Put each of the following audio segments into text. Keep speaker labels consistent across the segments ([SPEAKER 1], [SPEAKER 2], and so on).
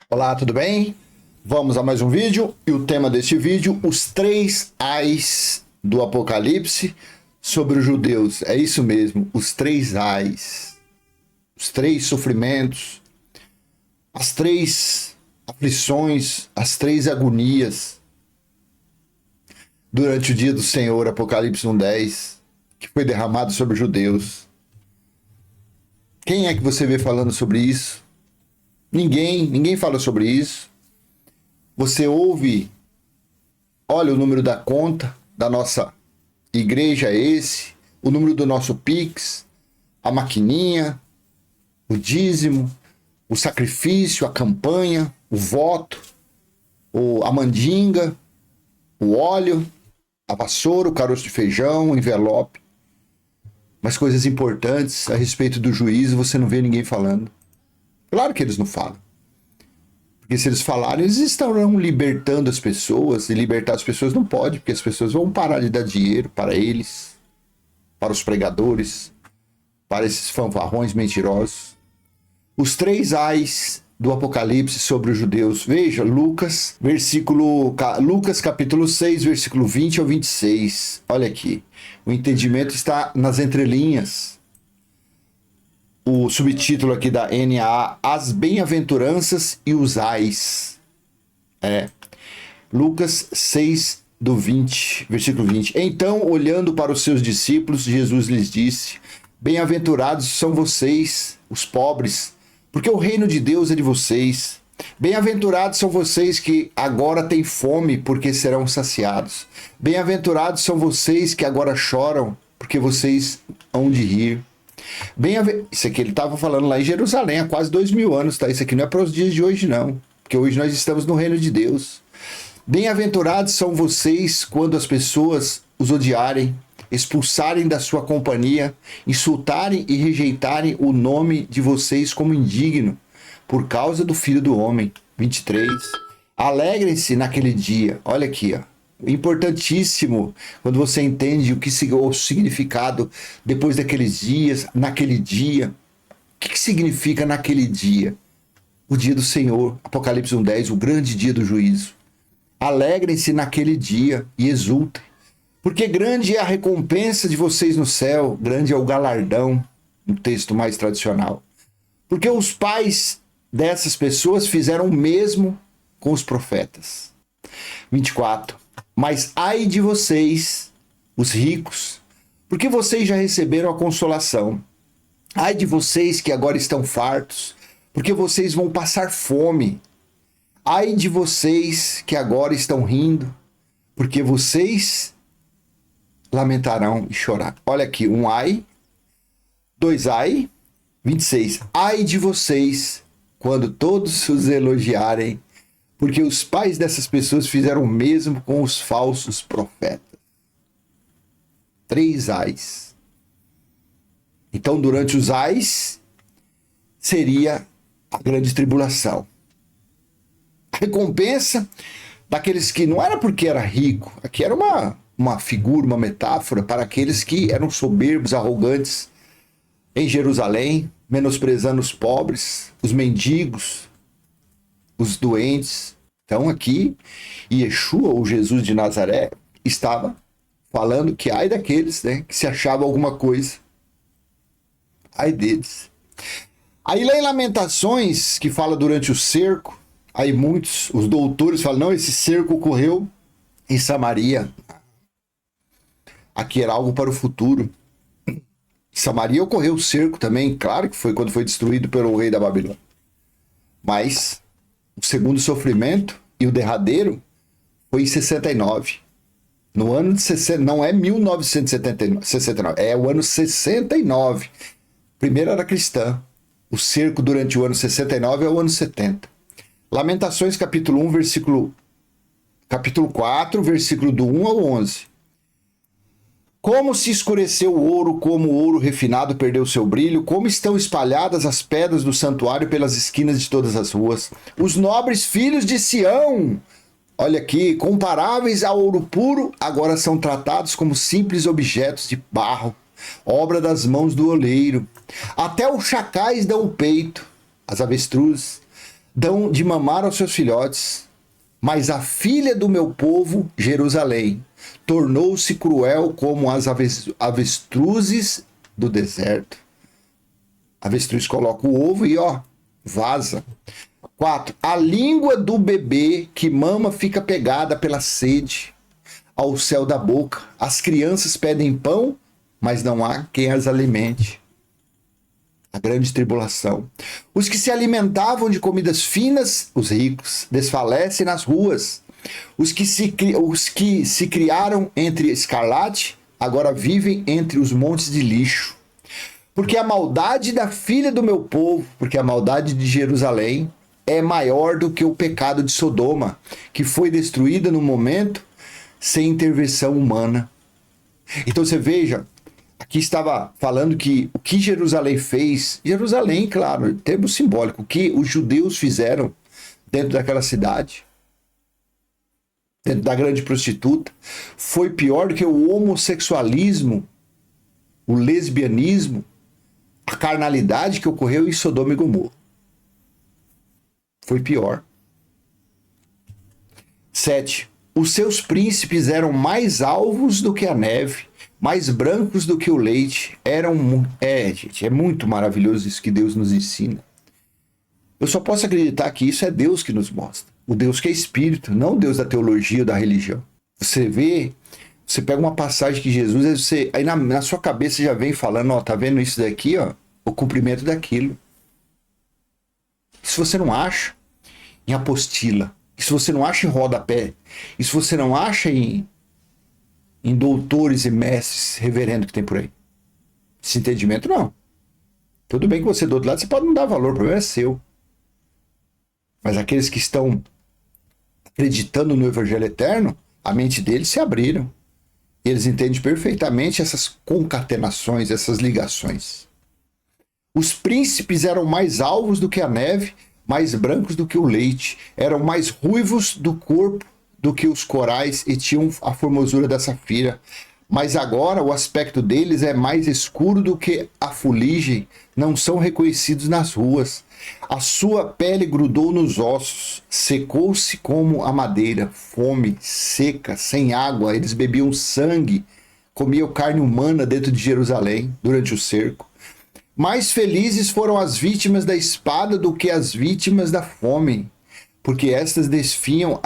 [SPEAKER 1] Olá, tudo bem? Vamos a mais um vídeo e o tema deste vídeo, os três ais do Apocalipse sobre os judeus. É isso mesmo, os três ais, os três sofrimentos, as três aflições, as três agonias durante o dia do Senhor, Apocalipse 1:10, que foi derramado sobre os judeus. Quem é que você vê falando sobre isso? Ninguém fala sobre isso. Você ouve, olha o número da conta da nossa igreja é esse, o número do nosso Pix, a maquininha, o dízimo, o sacrifício, a campanha, o voto, a mandinga, o óleo, a vassoura, o caroço de feijão, o envelope. Mas coisas importantes a respeito do juízo você não vê ninguém falando. Claro que eles não falam. Porque se eles falarem, eles estarão libertando as pessoas, e libertar as pessoas não pode, porque as pessoas vão parar de dar dinheiro para eles, para os pregadores, para esses fanfarrões mentirosos. Os três ais do Apocalipse sobre os judeus. Veja, Lucas capítulo 6, versículo 20 ao 26. Olha aqui, o entendimento está nas entrelinhas. O subtítulo aqui da NAA, as bem-aventuranças e os ais. Lucas 6, do 20, versículo 20. Então, olhando para os seus discípulos, Jesus lhes disse: bem-aventurados são vocês, os pobres, porque o reino de Deus é de vocês. Bem-aventurados são vocês que agora têm fome, porque serão saciados. Bem-aventurados são vocês que agora choram, porque vocês hão de rir. Isso aqui ele estava falando lá em Jerusalém há quase 2000 anos, tá? Isso aqui não é para os dias de hoje, não. Porque hoje nós estamos no reino de Deus. Bem-aventurados são vocês quando as pessoas os odiarem, expulsarem da sua companhia, insultarem e rejeitarem o nome de vocês como indigno, por causa do Filho do Homem. 23. Alegrem-se naquele dia. Olha aqui, ó. Importantíssimo quando você entende o significado depois daqueles dias, naquele dia. O que significa naquele dia? O dia do Senhor, Apocalipse 1:10, o grande dia do juízo. Alegrem-se naquele dia e exultem, porque grande é a recompensa de vocês no céu, grande é o galardão, no texto mais tradicional. Porque os pais dessas pessoas fizeram o mesmo com os profetas. 24. Mas ai de vocês, os ricos, porque vocês já receberam a consolação. Ai de vocês que agora estão fartos, porque vocês vão passar fome. Ai de vocês que agora estão rindo, porque vocês lamentarão e chorar. Olha aqui, um ai, dois ai, 26. Ai de vocês quando todos os elogiarem, porque os pais dessas pessoas fizeram o mesmo com os falsos profetas. Três ais. Então, durante os ais, seria a grande tribulação. A recompensa daqueles que não era porque era rico, aqui era uma figura, uma metáfora para aqueles que eram soberbos, arrogantes em Jerusalém, menosprezando os pobres, os mendigos, os doentes. Então aqui, Yeshua, ou Jesus de Nazaré, estava falando que ai daqueles, né, que se achavam alguma coisa. Ai deles. Aí lá em Lamentações, que fala durante o cerco, aí muitos, os doutores falam, não, esse cerco ocorreu em Samaria. Aqui era algo para o futuro. Em Samaria ocorreu o cerco também, claro que foi quando foi destruído pelo rei da Babilônia. Mas o segundo sofrimento e o derradeiro foi em 69. No ano de 60, não é 1969, é o ano 69. Primeiro era cristã. O cerco durante o ano 69 é o ano 70. Lamentações capítulo 1, capítulo 4, versículo do 1 ao 11. Como se escureceu o ouro, como o ouro refinado perdeu seu brilho, como estão espalhadas as pedras do santuário pelas esquinas de todas as ruas. Os nobres filhos de Sião, olha aqui, comparáveis ao ouro puro, agora são tratados como simples objetos de barro, obra das mãos do oleiro. Até os chacais dão o peito, as avestruzes, dão de mamar aos seus filhotes, mas a filha do meu povo, Jerusalém, tornou-se cruel como as avestruzes do deserto. A avestruz coloca o ovo e vaza. 4. A língua do bebê que mama fica pegada pela sede ao céu da boca. As crianças pedem pão, mas não há quem as alimente. A grande tribulação. Os que se alimentavam de comidas finas, os ricos, desfalecem nas ruas. Os que se criaram entre escarlate, agora vivem entre os montes de lixo. Porque a maldade da filha do meu povo, porque a maldade de Jerusalém é maior do que o pecado de Sodoma, que foi destruída no momento sem intervenção humana. Então você veja, aqui estava falando que o que Jerusalém fez, Jerusalém, claro, termo simbólico, o que os judeus fizeram dentro daquela cidade, dentro da grande prostituta, foi pior do que o homossexualismo, o lesbianismo, a carnalidade que ocorreu em Sodoma e Gomorra. Foi pior. 7. Os seus príncipes eram mais alvos do que a neve, mais brancos do que o leite. Gente, é muito maravilhoso isso que Deus nos ensina. Eu só posso acreditar que isso é Deus que nos mostra. O Deus que é espírito, não o Deus da teologia ou da religião. Você vê, você pega uma passagem que Jesus, aí na sua cabeça já vem falando, tá vendo isso daqui, o cumprimento daquilo. Se você não acha em apostila, e se você não acha em rodapé, e se você não acha em doutores e mestres reverendos que tem por aí, esse entendimento não. Tudo bem que você do outro lado, você pode não dar valor, o problema é seu. Mas aqueles que estão acreditando no Evangelho Eterno, a mente deles se abriram. E eles entendem perfeitamente essas concatenações, essas ligações. Os príncipes eram mais alvos do que a neve, mais brancos do que o leite, eram mais ruivos do corpo do que os corais e tinham a formosura da safira. Mas agora o aspecto deles é mais escuro do que a fuligem, não são reconhecidos nas ruas. A sua pele grudou nos ossos, secou-se como a madeira, fome, seca, sem água, eles bebiam sangue, comiam carne humana dentro de Jerusalém durante o cerco. Mais felizes foram as vítimas da espada do que as vítimas da fome, porque estas defiam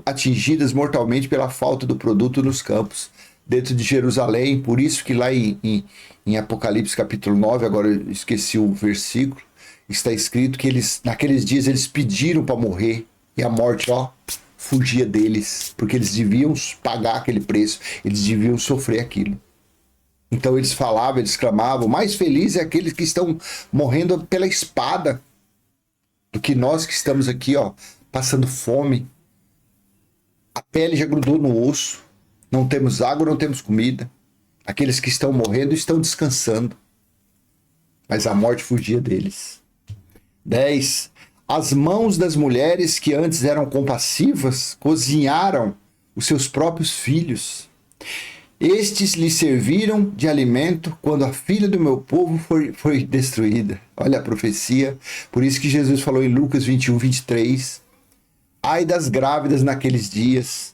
[SPEAKER 1] atingidas mortalmente pela falta do produto nos campos, dentro de Jerusalém. Por isso que lá em Apocalipse capítulo 9, agora eu esqueci o versículo, está escrito que naqueles dias eles pediram para morrer, e a morte, fugia deles, porque eles deviam pagar aquele preço, eles deviam sofrer aquilo. Então eles falavam, eles clamavam, mais feliz é aqueles que estão morrendo pela espada, do que nós que estamos aqui, passando fome. A pele já grudou no osso, não temos água, não temos comida. Aqueles que estão morrendo estão descansando, mas a morte fugia deles. 10. As mãos das mulheres que antes eram compassivas cozinharam os seus próprios filhos. Estes lhe serviram de alimento quando a filha do meu povo foi destruída. Olha a profecia. Por isso que Jesus falou em Lucas 21, 23. Ai das grávidas naqueles dias.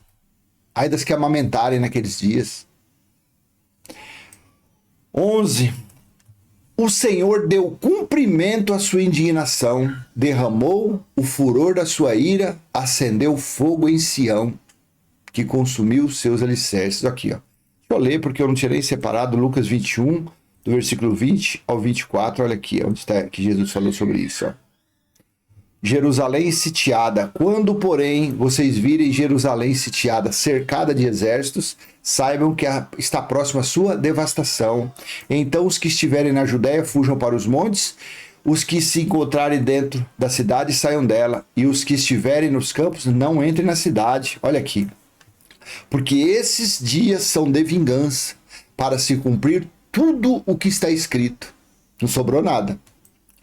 [SPEAKER 1] Ai das que amamentarem naqueles dias. 11. O Senhor deu cumprimento à sua indignação, derramou o furor da sua ira, acendeu fogo em Sião, que consumiu seus alicerces. Aqui, Deixa eu ler, porque eu não tirei separado Lucas 21, do versículo 20 ao 24. Olha aqui, onde está que Jesus falou sobre isso. Jerusalém sitiada. Quando, porém, vocês virem Jerusalém sitiada, cercada de exércitos, saibam que está próxima a sua devastação. Então os que estiverem na Judéia fujam para os montes, os que se encontrarem dentro da cidade saiam dela, e os que estiverem nos campos não entrem na cidade. Olha aqui. Porque esses dias são de vingança, para se cumprir tudo o que está escrito. Não sobrou nada.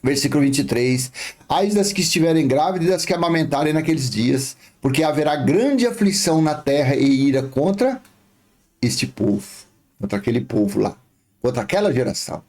[SPEAKER 1] Versículo 23. Ai das que estiverem grávidas e das que amamentarem naqueles dias, porque haverá grande aflição na terra e ira contra este povo, contra aquele povo lá, contra aquela geração.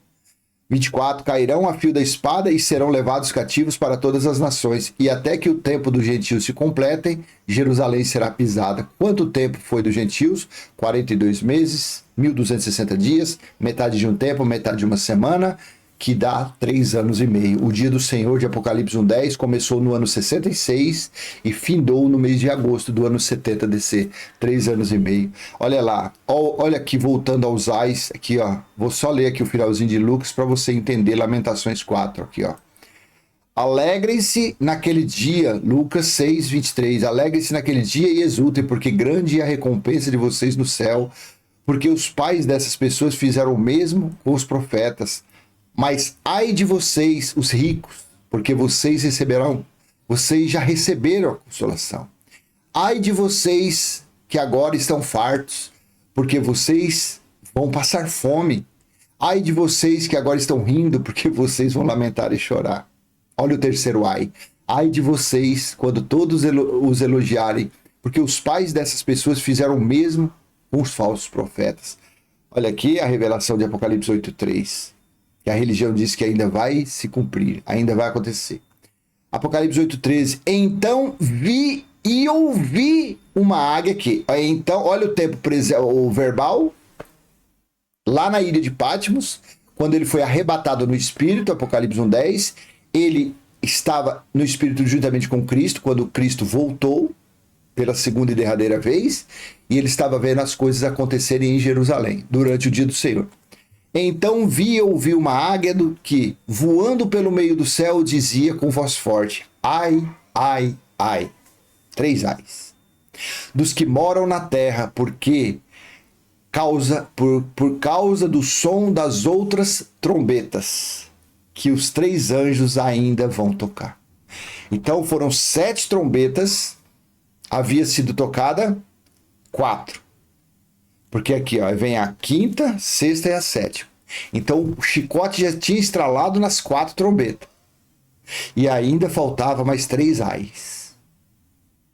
[SPEAKER 1] 24, cairão a fio da espada e serão levados cativos para todas as nações, e até que o tempo dos gentios se completem, Jerusalém será pisada. Quanto tempo foi dos gentios? 42 meses, 1260 dias, metade de um tempo, metade de uma semana, que dá 3 anos e meio. O dia do Senhor de Apocalipse 1:10 começou no ano 66 e findou no mês de agosto do ano 70 DC, 3 anos e meio. Olha lá, olha aqui, voltando aos ais, aqui ó, vou só ler aqui o finalzinho de Lucas para você entender Lamentações 4, aqui ó. Alegrem-se naquele dia, Lucas 6:23, alegrem-se naquele dia e exultem, porque grande é a recompensa de vocês no céu, porque os pais dessas pessoas fizeram o mesmo com os profetas. Mas ai de vocês, os ricos, porque vocês já receberam a consolação. Ai de vocês que agora estão fartos, porque vocês vão passar fome. Ai de vocês que agora estão rindo, porque vocês vão lamentar e chorar. Olha o terceiro ai. Ai de vocês quando todos os elogiarem, porque os pais dessas pessoas fizeram o mesmo com os falsos profetas. Olha aqui a revelação de Apocalipse 8:3. Que a religião diz que ainda vai se cumprir, ainda vai acontecer. Apocalipse 8:13. Então vi e ouvi uma águia aqui. Então, olha o tempo o verbal. Lá na ilha de Patmos, quando ele foi arrebatado no Espírito, Apocalipse 1:10, ele estava no Espírito juntamente com Cristo, quando Cristo voltou pela segunda e derradeira vez, e ele estava vendo as coisas acontecerem em Jerusalém, durante o dia do Senhor. Então vi e ouvi uma águia que, voando pelo meio do céu, dizia com voz forte, ai, ai, ai, 3 ais, dos que moram na terra, por causa do som das outras trombetas, que os 3 anjos ainda vão tocar. Então foram 7 trombetas, havia sido tocada 4. Porque aqui ó, vem a 5ª, 6ª e a 7ª. Então o chicote já tinha estralado nas 4 trombetas. E ainda faltava mais 3 ais.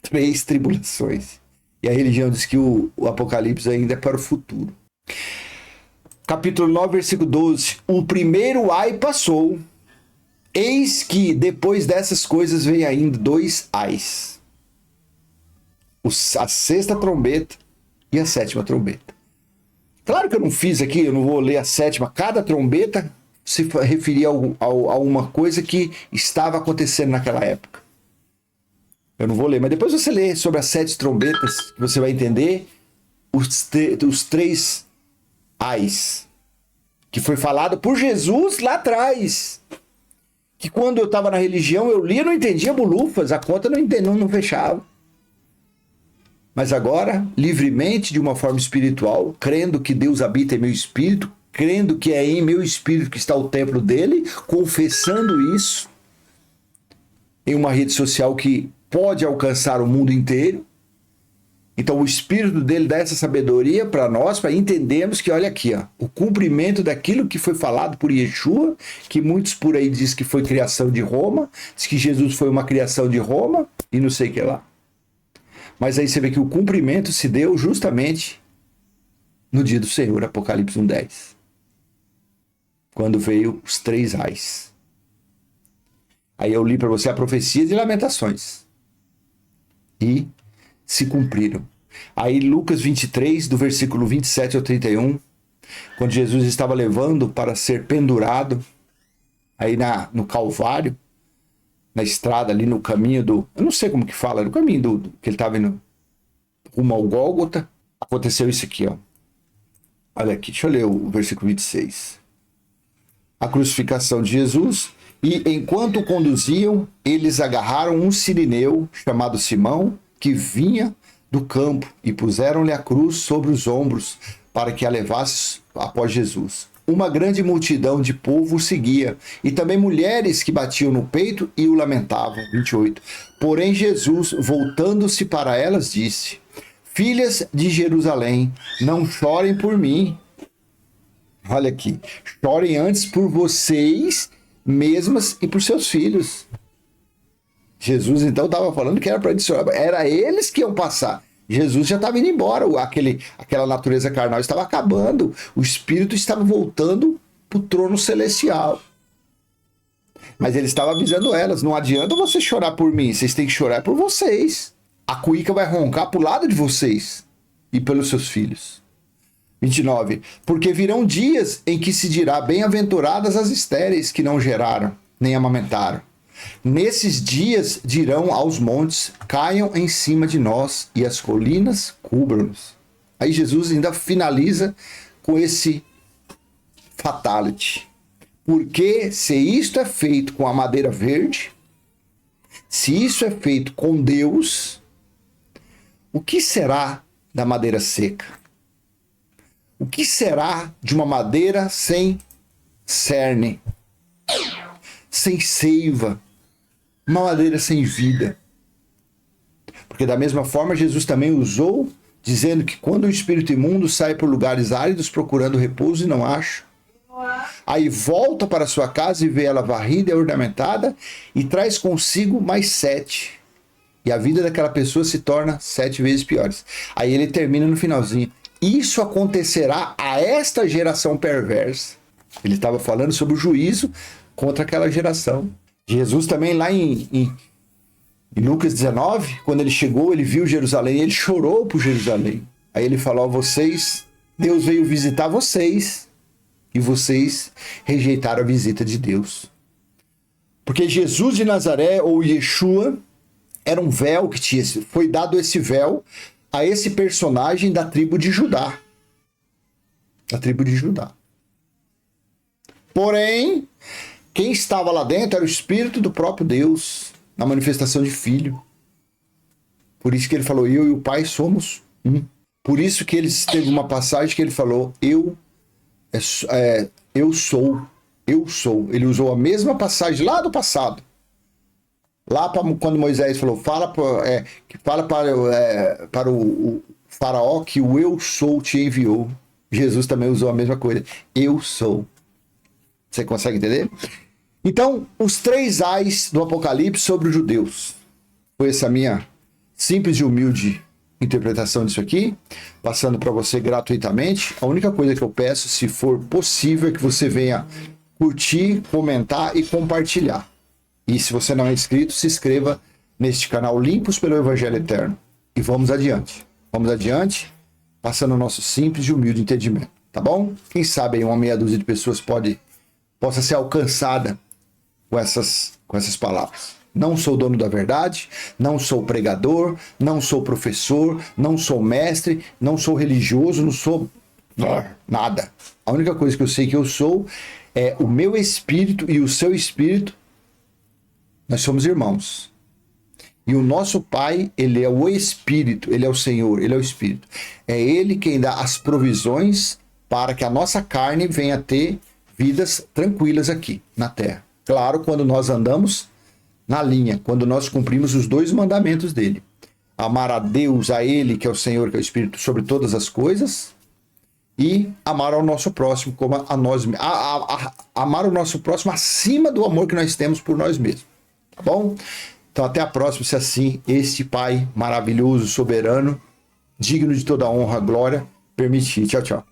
[SPEAKER 1] 3 tribulações. E a religião diz que o Apocalipse ainda é para o futuro. Capítulo 9, versículo 12. O primeiro ai passou. Eis que depois dessas coisas vem ainda 2 ais. A 6ª trombeta e a 7ª trombeta. Claro que eu não fiz aqui, eu não vou ler a 7ª. Cada trombeta se referia a uma coisa que estava acontecendo naquela época. Eu não vou ler, mas depois você lê sobre as 7 trombetas, que você vai entender os 3 ais, que foi falado por Jesus lá atrás. Que quando eu estava na religião, eu lia e não entendia bolufas, a conta não fechava. Mas agora, livremente, de uma forma espiritual, crendo que Deus habita em meu espírito, crendo que é em meu espírito que está o templo dele, confessando isso em uma rede social que pode alcançar o mundo inteiro. Então o espírito dele dá essa sabedoria para nós, para entendermos que, olha aqui, ó, o cumprimento daquilo que foi falado por Yeshua, que muitos por aí dizem que foi criação de Roma, diz que Jesus foi uma criação de Roma e não sei o que lá. Mas aí você vê que o cumprimento se deu justamente no dia do Senhor, Apocalipse 1:10. Quando veio os 3 ais. Aí eu li para você a profecia de Lamentações. E se cumpriram. Aí Lucas 23, do versículo 27 ao 31, quando Jesus estava levando para ser pendurado, aí no Calvário, na estrada ali no caminho eu não sei como que fala, no caminho que ele estava indo rumo ao Gólgota, aconteceu isso aqui, ó. Olha aqui, deixa eu ler o versículo 26. A crucificação de Jesus, e enquanto o conduziam, eles agarraram um sirineu chamado Simão, que vinha do campo, e puseram-lhe a cruz sobre os ombros, para que a levasse após Jesus. Uma grande multidão de povo o seguia, e também mulheres que batiam no peito e o lamentavam. 28. Porém Jesus, voltando-se para elas, disse: Filhas de Jerusalém, não chorem por mim. Olha aqui. Chorem antes por vocês mesmas e por seus filhos. Jesus então estava falando que era para adicionar. Era eles que iam passar. Jesus já estava indo embora, aquela natureza carnal estava acabando, o espírito estava voltando para o trono celestial. Mas ele estava avisando elas, não adianta você chorar por mim, vocês têm que chorar por vocês. A cuíca vai roncar para o lado de vocês e pelos seus filhos. 29. Porque virão dias em que se dirá, bem-aventuradas as estéreis que não geraram, nem amamentaram. Nesses dias dirão aos montes, caiam em cima de nós, e as colinas cubram-nos. Aí Jesus ainda finaliza com esse fatality. Porque se isto é feito com a madeira verde, se isso é feito com Deus, o que será da madeira seca? O que será de uma madeira sem cerne, sem seiva, uma madeira sem vida? Porque da mesma forma Jesus também usou, dizendo que quando o espírito imundo sai por lugares áridos procurando repouso e não acha, aí volta para sua casa e vê ela varrida e ornamentada e traz consigo mais 7. E a vida daquela pessoa se torna 7 vezes pior. Aí ele termina no finalzinho. Isso acontecerá a esta geração perversa. Ele estava falando sobre o juízo contra aquela geração. Jesus também lá em Lucas 19, quando ele chegou, ele viu Jerusalém, ele chorou por Jerusalém. Aí ele falou, vocês, Deus veio visitar vocês e vocês rejeitaram a visita de Deus. Porque Jesus de Nazaré, ou Yeshua, era um véu que tinha, foi dado esse véu a esse personagem da tribo de Judá. Da tribo de Judá. Porém, quem estava lá dentro era o Espírito do próprio Deus, na manifestação de Filho. Por isso que ele falou, eu e o Pai somos um. Por isso que ele teve uma passagem que ele falou, eu sou. Ele usou a mesma passagem lá do passado. Lá quando Moisés falou, fala para o faraó que o eu sou te enviou. Jesus também usou a mesma coisa. Eu sou. Você consegue entender? Então, os 3 ais do Apocalipse sobre os judeus. Foi essa minha simples e humilde interpretação disso aqui, passando para você gratuitamente. A única coisa que eu peço, se for possível, é que você venha curtir, comentar e compartilhar. E se você não é inscrito, se inscreva neste canal Limpos pelo Evangelho Eterno. E vamos adiante. Vamos adiante, passando o nosso simples e humilde entendimento. Tá bom? Quem sabe aí uma meia dúzia de pessoas possa ser alcançada com essas palavras. Não sou dono da verdade, não sou pregador, não sou professor, não sou mestre, não sou religioso, não sou nada. A única coisa que eu sei que eu sou é o meu espírito e o seu espírito. Nós somos irmãos. E o nosso Pai, ele é o Espírito, ele é o Senhor, ele é o Espírito. É ele quem dá as provisões para que a nossa carne venha a ter vidas tranquilas aqui na terra. Claro, quando nós andamos na linha, quando nós cumprimos os 2 mandamentos dele. Amar a Deus, a ele, que é o Senhor, que é o Espírito, sobre todas as coisas, e amar ao nosso próximo como a nós mesmos. Amar o nosso próximo acima do amor que nós temos por nós mesmos. Tá bom? Então até a próxima, se assim este Pai maravilhoso, soberano, digno de toda honra, glória, permitir. Tchau, tchau.